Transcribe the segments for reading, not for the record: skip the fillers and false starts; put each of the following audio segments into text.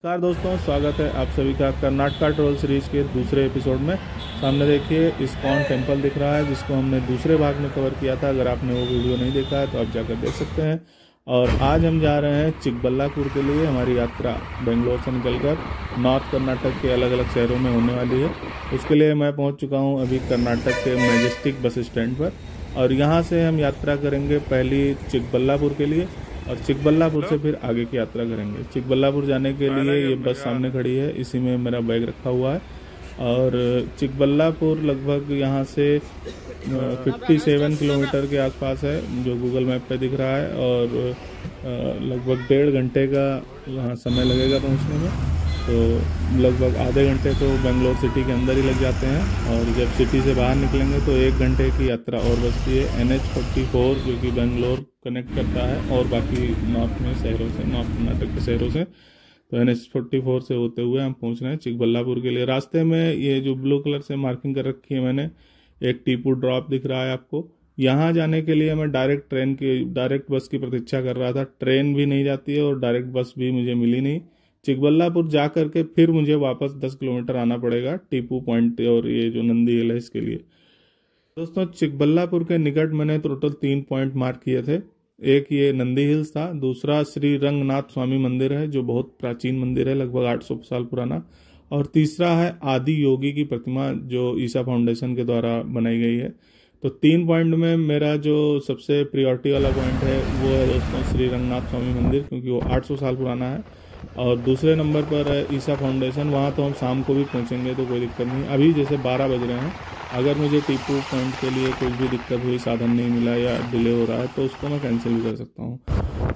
नमस्कार दोस्तों, स्वागत है आप सभी का कर्नाटका ट्रैवल सीरीज के दूसरे एपिसोड में। सामने देखिए इस्कॉन टेम्पल दिख रहा है, जिसको हमने दूसरे भाग में कवर किया था। अगर आपने वो वीडियो नहीं देखा है तो आप जाकर देख सकते हैं। और आज हम जा रहे हैं चिकबल्लापुर के लिए। हमारी यात्रा बेंगलोर से निकलकर नॉर्थ कर्नाटक के अलग अलग शहरों में होने वाली है। उसके लिए मैं पहुँच चुका हूँ अभी कर्नाटक के मैजेस्टिक बस स्टैंड पर, और यहाँ से हम यात्रा करेंगे पहली चिकबल्लापुर के लिए, और चिकबल्लापुर से फिर आगे की यात्रा करेंगे। चिकबल्लापुर जाने के लिए ये बस सामने खड़ी है, इसी में मेरा बैग रखा हुआ है। और चिकबल्लापुर लगभग यहाँ से 57 किलोमीटर के आसपास है, जो गूगल मैप पे दिख रहा है। और लगभग 1.5 घंटे का वहाँ समय लगेगा पहुँचने में। तो लगभग आधे घंटे तो बेंगलोर सिटी के अंदर ही लग जाते हैं, और जब सिटी से बाहर निकलेंगे तो 1 घंटे की यात्रा और बचती है। NH44 जो कि बेंगलोर कनेक्ट करता है और बाकी नॉर्थ में शहरों से, नॉर्थ कर्नाटक के शहरों से। तो NH44 से होते हुए हम पहुंच रहे हैं चिकबल्लापुर के लिए। रास्ते में ये जो ब्लू कलर से मार्किंग कर रखी है मैंने, एक टीपू ड्रॉप दिख रहा है आपको। यहाँ जाने के लिए मैं डायरेक्ट बस की प्रतीक्षा कर रहा था। ट्रेन भी नहीं जाती है और डायरेक्ट बस भी मुझे मिली नहीं। चिकबल्लापुर जा करके फिर मुझे वापस 10 किलोमीटर आना पड़ेगा टीपू पॉइंट और ये जो नंदी हिल है इसके लिए। दोस्तों, चिकबल्लापुर के निकट मैंने टोटल 3 पॉइंट मार्क किए थे। एक ये नंदी हिल्स था, दूसरा श्री रंगनाथ स्वामी मंदिर है जो बहुत प्राचीन मंदिर है, लगभग 800 साल पुराना, और तीसरा है आदि योगी की प्रतिमा जो ईसा फाउंडेशन के द्वारा बनाई गई है। तो 3 पॉइंट में मेरा जो सबसे प्रियोरिटी वाला पॉइंट है वो है दोस्तों श्री रंगनाथ स्वामी मंदिर, क्योंकि वो 800 साल पुराना है। और दूसरे नंबर पर है ईसा फाउंडेशन, वहाँ तो हम शाम को भी पहुँचेंगे तो कोई दिक्कत नहीं। अभी जैसे 12 बज रहे हैं, अगर मुझे टीपू पॉइंट के लिए कुछ भी दिक्कत हुई, साधन नहीं मिला या डिले हो रहा है, तो उसको मैं कैंसिल भी कर सकता हूँ।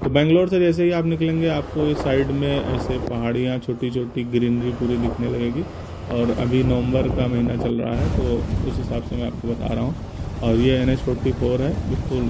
तो बेंगलोर से जैसे ही आप निकलेंगे आपको इस साइड में ऐसे पहाड़ियाँ, छोटी छोटी ग्रीनरी पूरी दिखने लगेगी। और अभी नवंबर का महीना चल रहा है, तो उस हिसाब से मैं आपको बता रहा हूँ। और ये NH44 है, बिल्कुल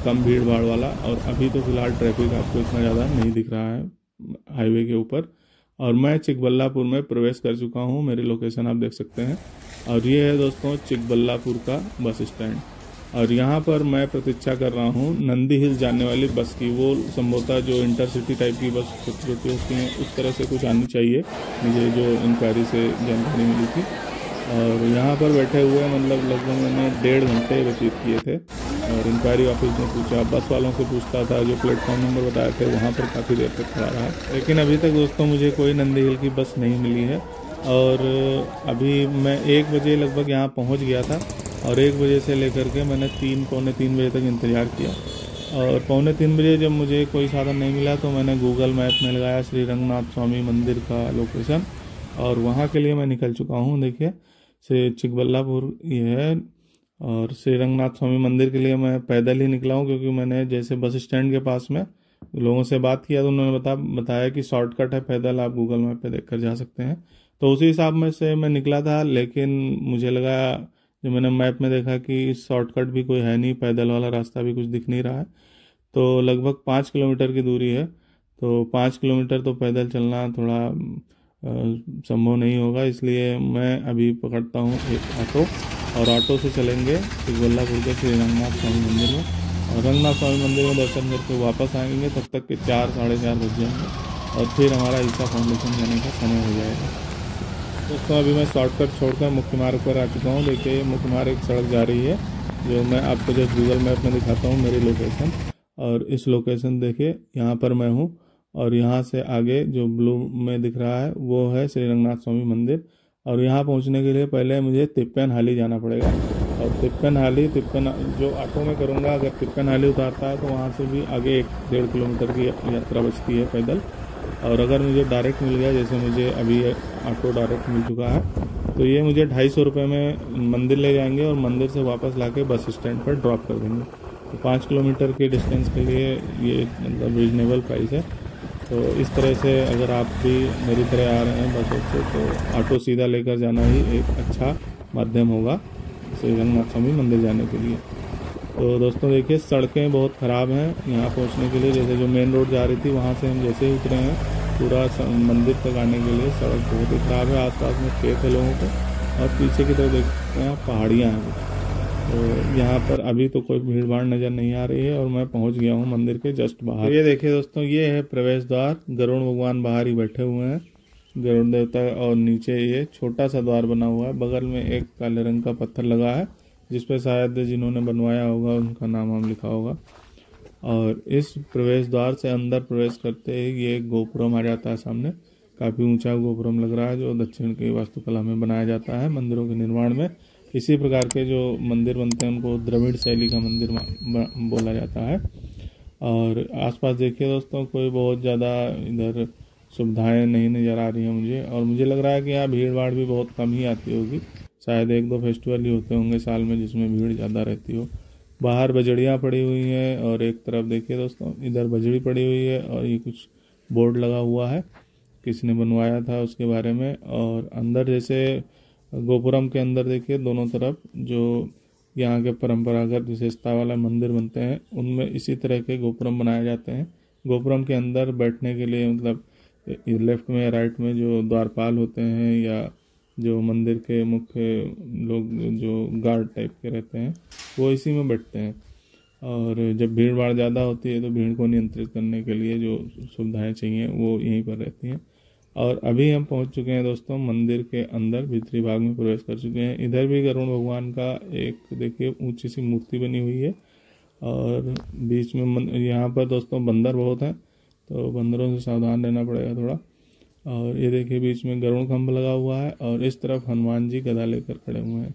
कम भीड़ भाड़ वाला। और अभी तो फिलहाल ट्रैफिक आपको इतना ज़्यादा नहीं दिख रहा है हाईवे के ऊपर। और मैं चिकबल्लापुर में प्रवेश कर चुका हूँ, मेरी लोकेशन आप देख सकते हैं। और ये है दोस्तों चिकबल्लापुर का बस स्टैंड, और यहाँ पर मैं प्रतीक्षा कर रहा हूँ नंदी हिल्स जाने वाली बस की। वो संभवतः जो इंटरसिटी टाइप की बस छोटी छोटी होती हैं उस तरह से कुछ आनी चाहिए, मुझे जो इंक्वायरी से जानकारी मिली थी। और यहाँ पर बैठे हुए मतलब लगभग मैंने 1.5 घंटे व्यतीत किए थे। और इंक्वायरी ऑफिस में पूछा, बस वालों से पूछता था, जो प्लेटफॉर्म नंबर बताए थे वहाँ पर काफ़ी देर तक खड़ा रहा, लेकिन अभी तक दोस्तों मुझे कोई नंदी हिल की बस नहीं मिली है। और अभी मैं 1 बजे लगभग यहाँ पहुँच गया था, और 1 बजे से लेकर के मैंने पौने 3 बजे तक इंतज़ार किया। और पौने 3 बजे जब मुझे कोई साधन नहीं मिला तो मैंने गूगल मैप में लगाया श्री रंगनाथ स्वामी मंदिर का लोकेशन, और वहाँ के लिए मैं निकल चुका हूँ। देखिए से चिकबल्लापुर ये है, और श्री रंगनाथ स्वामी मंदिर के लिए मैं पैदल ही निकला हूँ, क्योंकि मैंने जैसे बस स्टैंड के पास में लोगों से बात किया तो उन्होंने बताया कि शॉर्टकट है पैदल, आप गूगल मैप पे देखकर जा सकते हैं। तो उसी हिसाब में से मैं निकला था, लेकिन मुझे लगा, जब मैंने मैप में देखा कि शॉर्टकट भी कोई है नहीं, पैदल वाला रास्ता भी कुछ दिख नहीं रहा है। तो लगभग 5 किलोमीटर की दूरी है, तो 5 किलोमीटर तो पैदल चलना थोड़ा संभव नहीं होगा। इसलिए मैं अभी पकड़ता हूँ एक ऑटो, और ऑटो से चलेंगे चिकबल्लापुर के श्री रंगनाथ स्वामी मंदिर में। और रंगनाथ स्वामी मंदिर में दर्शन करके वापस आएंगे, तब तक के 4 साढ़े 4 बज जाएंगे, और फिर हमारा ईसा फाउंडेशन जाने का समय हो जाएगा। दोस्तों, अभी मैं शॉर्टकट छोड़कर मुख्य मार्ग पर आ चुका हूँ। देखिए मुख्य मार्ग एक सड़क जा रही है, जो मैं आपको जस्ट गूगल मैप में दिखाता हूँ मेरी लोकेशन। और इस लोकेशन देखिए, यहाँ पर मैं हूँ, और यहाँ से आगे जो ब्लू में दिख रहा है वो है श्री रंगनाथ स्वामी मंदिर। और यहाँ पहुँचने के लिए पहले मुझे तिप्पन जाना पड़ेगा। और तिप्पन जो ऑटो में करूँगा, अगर तिप्पन उतारता है तो वहाँ से भी आगे 1.5 किलोमीटर की यात्रा बचती है पैदल। और अगर मुझे डायरेक्ट मिल गया, जैसे मुझे अभी ऑटो डायरेक्ट मिल चुका है, तो ये मुझे 250 रुपये में मंदिर ले जाएंगे और मंदिर से वापस लाके बस स्टैंड पर ड्रॉप कर देंगे। तो 5 किलोमीटर के डिस्टेंस के लिए ये मतलब रीजनेबल प्राइस है। तो इस तरह से अगर आप भी मेरी तरह आ रहे हैं बसों से, तो ऑटो सीधा लेकर जाना ही एक अच्छा माध्यम होगा श्री रंगनाथ स्वामी मंदिर जाने के लिए। तो दोस्तों देखिए, सड़कें बहुत ख़राब हैं यहाँ पहुँचने के लिए। जैसे जो मेन रोड जा रही थी वहाँ से हम जैसे ही उतरे हैं, पूरा मंदिर तक आने के लिए सड़क बहुत ही ख़राब है। आसपास में खेत है लोगों को, और पीछे की तरफ देखते हैं पहाड़ियाँ हैं। तो यहाँ पर अभी तो कोई भीड़ भाड़ नज़र नहीं आ रही है और मैं पहुँच गया हूँ मंदिर के जस्ट बाहर। तो ये देखिए दोस्तों, ये है प्रवेश द्वार। गरुड़ भगवान बाहर ही बैठे हुए हैं, गरुड़ देवता, और नीचे ये छोटा सा द्वार बना हुआ है। बगल में एक काले रंग का पत्थर लगा है जिस पे शायद जिन्होंने बनवाया होगा उनका नाम हम लिखा होगा। और इस प्रवेश द्वार से अंदर प्रवेश करते ही ये गोपुरम आ जाता है सामने। काफ़ी ऊंचा गोपुरम लग रहा है जो दक्षिण की वास्तुकला में बनाया जाता है मंदिरों के निर्माण में। इसी प्रकार के जो मंदिर बनते हैं उनको द्रविड़ शैली का मंदिर बोला जाता है। और आसपास देखिए दोस्तों, कोई बहुत ज़्यादा इधर सुविधाएं नहीं नज़र आ रही हैं मुझे, और मुझे लग रहा है कि यहाँ भीड़ भाड़ भी बहुत कम ही आती होगी। शायद 1-2 फेस्टिवल ही होते होंगे साल में जिसमें भीड़ ज़्यादा रहती हो। बाहर बजड़ियाँ पड़ी हुई हैं और एक तरफ देखिए दोस्तों इधर बजड़ी पड़ी हुई है, और ये कुछ बोर्ड लगा हुआ है किसने बनवाया था उसके बारे में। और अंदर जैसे गोपुरम के अंदर देखिए दोनों तरफ जो यहाँ के परंपरागत विशेषता वाला मंदिर बनते हैं उनमें इसी तरह के गोपुरम बनाए जाते हैं। गोपुरम के अंदर बैठने के लिए मतलब लेफ्ट में या राइट में जो द्वारपाल होते हैं या जो मंदिर के मुख्य लोग जो गार्ड टाइप के रहते हैं वो इसी में बैठते हैं। और जब भीड़ भाड़ ज़्यादा होती है तो भीड़ को नियंत्रित करने के लिए जो सुविधाएं चाहिए वो यहीं पर रहती हैं। और अभी हम पहुंच चुके हैं दोस्तों मंदिर के अंदर, भीतरी भाग में प्रवेश कर चुके हैं। इधर भी गरुड़ भगवान का एक देखिए ऊंची सी मूर्ति बनी हुई है, और बीच में यहाँ पर दोस्तों बंदर बहुत हैं तो बंदरों से सावधान रहना पड़ेगा थोड़ा। और ये देखिए बीच में गरुड़ खंभ लगा हुआ है और इस तरफ हनुमान जी गदा लेकर खड़े हुए हैं।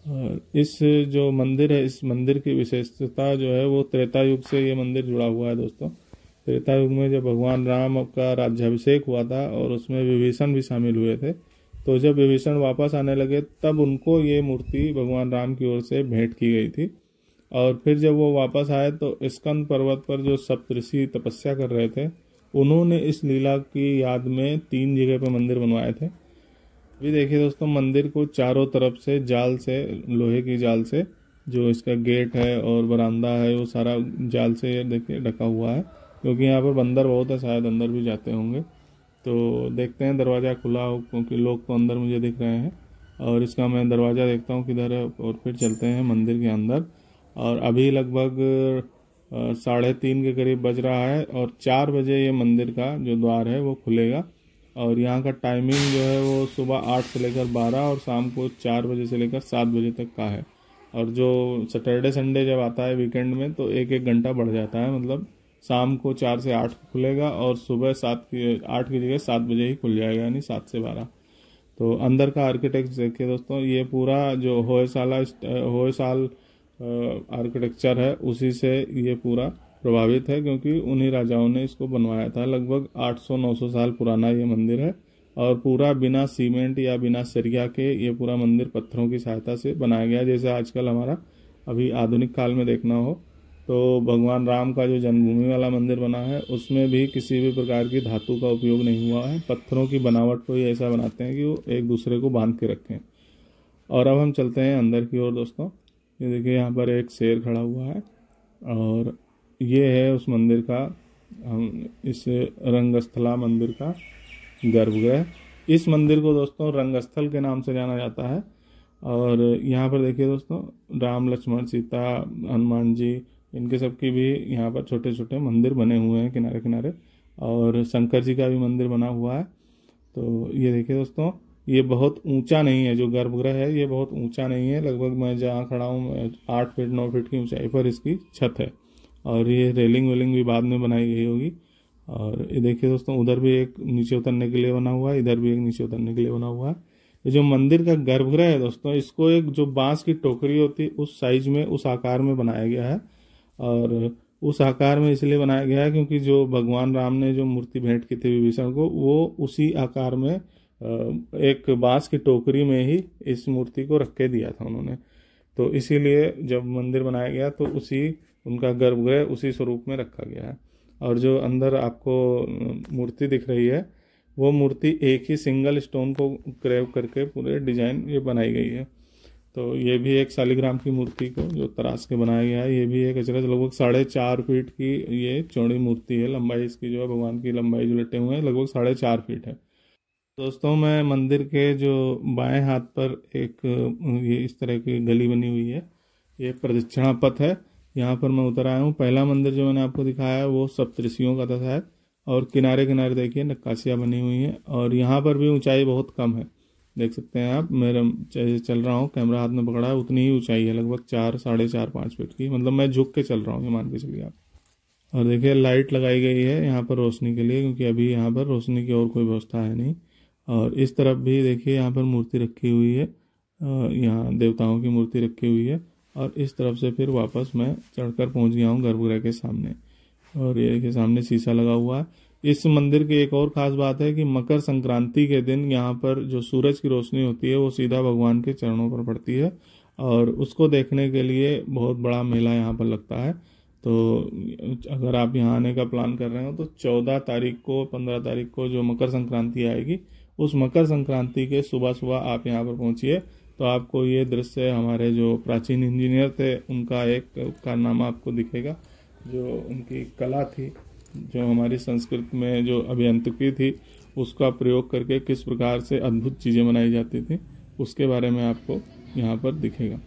और इस जो मंदिर है, इस मंदिर की विशेषता जो है वो त्रेता युग से ये मंदिर जुड़ा हुआ है दोस्तों। त्रेता युग में जब भगवान राम का राज्याभिषेक हुआ था और उसमें विभीषण भी शामिल हुए थे, तो जब विभीषण वापस आने लगे तब उनको ये मूर्ति भगवान राम की ओर से भेंट की गई थी। और फिर जब वो वापस आए तो स्कंद पर्वत पर जो सप्तऋषि तपस्या कर रहे थे उन्होंने इस लीला की याद में 3 जगह पर मंदिर बनवाए थे। अभी देखिए दोस्तों मंदिर को चारों तरफ से जाल से, लोहे की जाल से, जो इसका गेट है और बरामदा है वो सारा जाल से देखिए ढका हुआ है, क्योंकि यहाँ पर बंदर बहुत है, शायद अंदर भी जाते होंगे। तो देखते हैं दरवाज़ा खुला हो, क्योंकि लोग तो अंदर मुझे दिख रहे हैं। और इसका मैं दरवाज़ा देखता हूँ किधर है और फिर चलते हैं मंदिर के अंदर। और अभी लगभग 3:30 के करीब बज रहा है और 4 बजे ये मंदिर का जो द्वार है वो खुलेगा। और यहाँ का टाइमिंग जो है वो सुबह 8 से लेकर 12 और शाम को 4 बजे से लेकर 7 बजे तक का है। और जो सैटरडे संडे जब आता है वीकेंड में तो 1-1 घंटा बढ़ जाता है, मतलब शाम को 4 से 8 खुलेगा और सुबह 8 की जगह 7 बजे ही खुल जाएगा, यानी 7 से 12। तो अंदर का आर्किटेक्ट देखिए दोस्तों, ये पूरा जो होयसाल आर्किटेक्चर है उसी से ये पूरा प्रभावित है, क्योंकि उन्हीं राजाओं ने इसको बनवाया था। लगभग 800-900 साल पुराना ये मंदिर है और पूरा बिना सीमेंट या बिना सरिया के ये पूरा मंदिर पत्थरों की सहायता से बनाया गया। जैसे आजकल हमारा अभी आधुनिक काल में देखना हो तो भगवान राम का जो जन्मभूमि वाला मंदिर बना है उसमें भी किसी भी प्रकार की धातु का उपयोग नहीं हुआ है। पत्थरों की बनावट को ही ऐसा बनाते हैं कि वो एक दूसरे को बांध के रखें। और अब हम चलते हैं अंदर की ओर दोस्तों। ये देखिए यहाँ पर एक शेर खड़ा हुआ है और ये है उस मंदिर का, हम इस रंगस्थला मंदिर का गर्भगृह। इस मंदिर को दोस्तों रंगस्थल के नाम से जाना जाता है। और यहाँ पर देखिए दोस्तों राम लक्ष्मण सीता हनुमान जी, इनके सबकी भी यहाँ पर छोटे छोटे मंदिर बने हुए हैं किनारे किनारे, और शंकर जी का भी मंदिर बना हुआ है। तो ये देखिए दोस्तों, ये बहुत ऊंचा नहीं है, जो गर्भगृह है ये बहुत ऊंचा नहीं है। लगभग मैं जहाँ खड़ा हूँ 8 फीट 9 फीट की ऊंचाई पर इसकी छत है, और ये रेलिंग वेलिंग भी बाद में बनाई गई होगी। और ये देखिए दोस्तों उधर भी एक नीचे उतरने के लिए बना हुआ है, इधर भी एक नीचे उतरने के लिए बना हुआ है। ये जो मंदिर का गर्भगृह है दोस्तों, इसको एक जो बांस की टोकरी होती है उस साइज में, उस आकार में बनाया गया है। और उस आकार में इसलिए बनाया गया है क्योंकि जो भगवान राम ने जो मूर्ति भेंट की थी विभीषण को, वो उसी आकार में एक बांस की टोकरी में ही इस मूर्ति को रख के दिया था उन्होंने। तो इसीलिए जब मंदिर बनाया गया तो उसी उनका गर्भगृह उसी स्वरूप में रखा गया है। और जो अंदर आपको मूर्ति दिख रही है वो मूर्ति एक ही सिंगल स्टोन को क्रेव करके पूरे डिजाइन ये बनाई गई है। तो ये भी एक शालिग्राम की मूर्ति को जो तराश के बनाया गया है। ये भी एक अचरज लगभग 4.5 फीट की ये चौड़ी मूर्ति है। लंबाई इसकी जो है, भगवान की लंबाई जो लटे हुए हैं लगभग 4.5 फीट है। दोस्तों मैं मंदिर के जो बाएं हाथ पर एक ये इस तरह की गली बनी हुई है, ये प्रदक्षिणा पथ है, यहाँ पर मैं उतर आया हूँ। पहला मंदिर जो मैंने आपको दिखाया है वो सप्तऋषियों का था शायद, और किनारे किनारे देखिए नक्काशियाँ बनी हुई हैं, और यहाँ पर भी ऊंचाई बहुत कम है, देख सकते हैं आप। मेरे चल रहा हूँ, कैमरा हाथ में पकड़ा है, उतनी ही ऊंचाई है, लगभग 4, 4.5, 5 फीट की, मतलब मैं झुक के चल रहा हूँ, ये मान के चलिए आप। और देखिए लाइट लगाई गई है यहाँ पर रोशनी के लिए, क्योंकि अभी यहाँ पर रोशनी की और कोई व्यवस्था है नहीं। और इस तरफ भी देखिए यहाँ पर मूर्ति रखी हुई है, यहाँ देवताओं की मूर्ति रखी हुई है। और इस तरफ से फिर वापस मैं चढ़कर पहुँच गया हूँ गर्भगृह के सामने, और ये के सामने शीशा लगा हुआ है। इस मंदिर की एक और खास बात है कि मकर संक्रांति के दिन यहाँ पर जो सूरज की रोशनी होती है वो सीधा भगवान के चरणों पर पड़ती है, और उसको देखने के लिए बहुत बड़ा मेला यहाँ पर लगता है। तो अगर आप यहाँ आने का प्लान कर रहे हो तो 14 तारीख को, 15 तारीख को जो मकर संक्रांति आएगी, उस मकर संक्रांति के सुबह सुबह आप यहाँ पर पहुँचिए, तो आपको ये दृश्य हमारे जो प्राचीन इंजीनियर थे उनका एक कारनामा आपको दिखेगा, जो उनकी कला थी, जो हमारी संस्कृति में जो अभियांत्रिकी थी उसका प्रयोग करके किस प्रकार से अद्भुत चीज़ें बनाई जाती थी, उसके बारे में आपको यहाँ पर दिखेगा।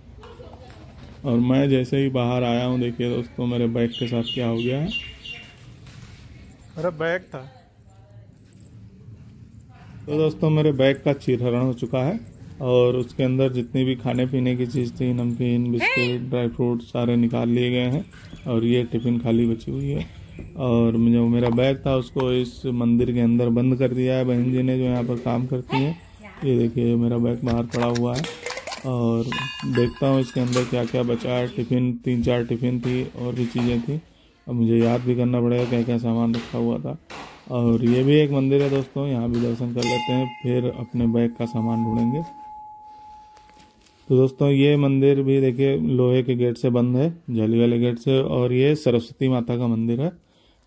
और मैं जैसे ही बाहर आया हूँ, देखिए दोस्तों मेरे बैग के साथ क्या हो गया है। मेरा बैग था, तो दोस्तों मेरे बैग का चीरहरण हो चुका है, और उसके अंदर जितनी भी खाने पीने की चीज़ थी, नमकीन, बिस्किट, ड्राई फ्रूट, सारे निकाल लिए गए हैं, और ये टिफ़िन खाली बची हुई है। और जो मेरा बैग था उसको इस मंदिर के अंदर बंद कर दिया है बहन जी ने, जो यहाँ पर काम करती हैं। ये देखिए मेरा बैग बाहर पड़ा हुआ है, और देखता हूँ इसके अंदर क्या क्या बचा है। टिफ़िन 3-4 टिफ़िन थी, और भी चीज़ें थी, अब मुझे याद भी करना पड़ेगा क्या क्या सामान रखा हुआ था। और ये भी एक मंदिर है दोस्तों, यहाँ भी दर्शन कर लेते हैं, फिर अपने बैग का सामान ढूंढेंगे। तो दोस्तों ये मंदिर भी देखिए लोहे के गेट से बंद है, जाली वाले गेट से, और ये सरस्वती माता का मंदिर है।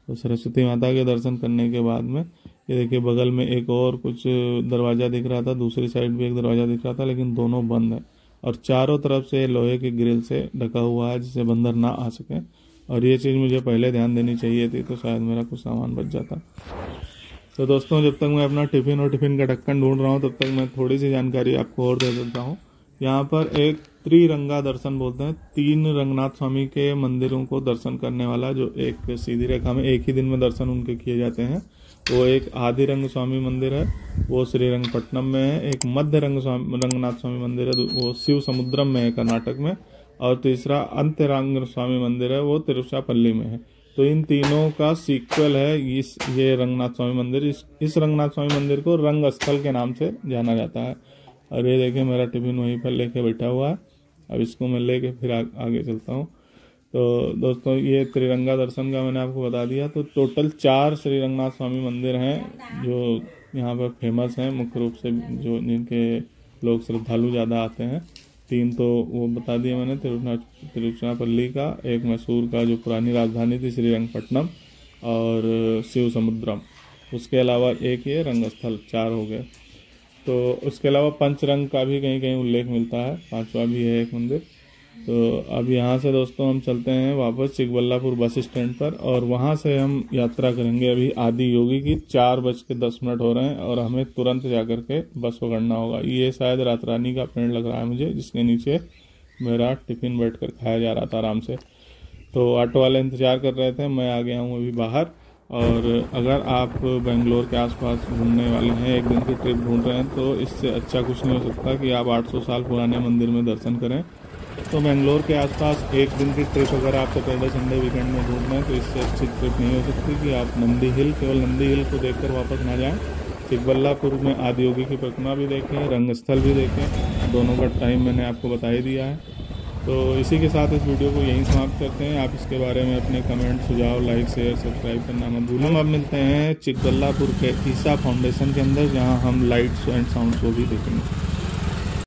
तो सरस्वती माता के दर्शन करने के बाद में ये देखिए बगल में एक और कुछ दरवाज़ा दिख रहा था, दूसरी साइड भी एक दरवाज़ा दिख रहा था, लेकिन दोनों बंद है, और चारों तरफ से लोहे के ग्रिल से ढका हुआ है जिससे बंदर ना आ सके। और ये चीज़ मुझे पहले ध्यान देनी चाहिए थी, तो शायद मेरा कुछ सामान बच जाता। तो दोस्तों जब तक मैं अपना टिफ़िन और टिफ़िन का ढक्कन ढूंढ रहा हूँ, तब तक मैं थोड़ी सी जानकारी आपको और दे देता हूँ। यहाँ पर एक त्रिरंगा दर्शन बोलते हैं, 3 रंगनाथ स्वामी के मंदिरों को दर्शन करने वाला, जो एक सीधी रेखा में एक ही दिन में दर्शन उनके किए जाते हैं, वो एक आदि रंग स्वामी मंदिर है, वो श्रीरंगपट्टनम में है। एक मध्य रंगनाथ स्वामी मंदिर है, वो शिव समुद्रम में है कर्नाटक में। और तीसरा अंत्यरंग स्वामी मंदिर है, वो तिरुचिरापल्ली में है। तो इन तीनों का सीक्वल है ये रंगनाथ स्वामी मंदिर। इस रंगनाथ स्वामी मंदिर को रंग स्थल के नाम से जाना जाता है। और ये देखिए मेरा टिफ़िन वहीं पर लेके बैठा हुआ है, अब इसको मैं लेके फिर आगे चलता हूँ। तो दोस्तों ये त्रिरंगा दर्शन का मैंने आपको बता दिया। तो टोटल 4 श्री रंगनाथ स्वामी मंदिर हैं जो यहाँ पर फेमस हैं, मुख्य रूप से जो जिनके लोग श्रद्धालु ज़्यादा आते हैं। 3 तो वो बता दिए मैंने, तिरुचिरापल्ली का, एक मैसूर का जो पुरानी राजधानी थी श्रीरंगपट्टनम, और शिव समुद्रम। उसके अलावा एक ये रंगस्थल, 4 हो गए। तो उसके अलावा पंचरंग का भी कहीं कहीं उल्लेख मिलता है, 5वां भी है एक मंदिर। तो अब यहाँ से दोस्तों हम चलते हैं वापस चिकबल्लापुर बस स्टैंड पर, और वहाँ से हम यात्रा करेंगे अभी आदि योगी की। 4:10 हो रहे हैं और हमें तुरंत जाकर के बस पकड़ना होगा। ये शायद रात रानी का पेड़ लग रहा है मुझे, जिसके नीचे मेरा टिफ़िन बैठकर खाया जा रहा था आराम से। तो ऑटो वाले इंतज़ार कर रहे थे, मैं आ गया हूँ अभी बाहर। और अगर आप बेंगलोर के आसपास घूमने वाले हैं, एक दिन की ट्रिप ढूंढ रहे हैं, तो इससे अच्छा कुछ नहीं हो सकता कि आप 800 साल पुराने मंदिर में दर्शन करें। तो बेंगलोर के आसपास एक दिन की ट्रिप अगर आप सैटरडे संडे वीकेंड में ढूंढ रहे हैं, तो इससे अच्छी ट्रिप नहीं हो सकती कि आप नंदी हिल, केवल नंदी हिल को देखकर वापस ना जाएं। चिकबल्लापुर में आदि योगी की प्रतिमा भी देखें, रंगस्थल भी देखें। दोनों का टाइम मैंने आपको बता ही दिया है। तो इसी के साथ इस वीडियो को यहीं समाप्त करते हैं। आप इसके बारे में अपने कमेंट, सुझाव, लाइक, शेयर, सब्सक्राइब करना मत भूलें। हम अब मिलते हैं चिकबल्लापुर के ईसा फाउंडेशन के अंदर, जहां हम लाइट्स एंड साउंड शो भी देखेंगे।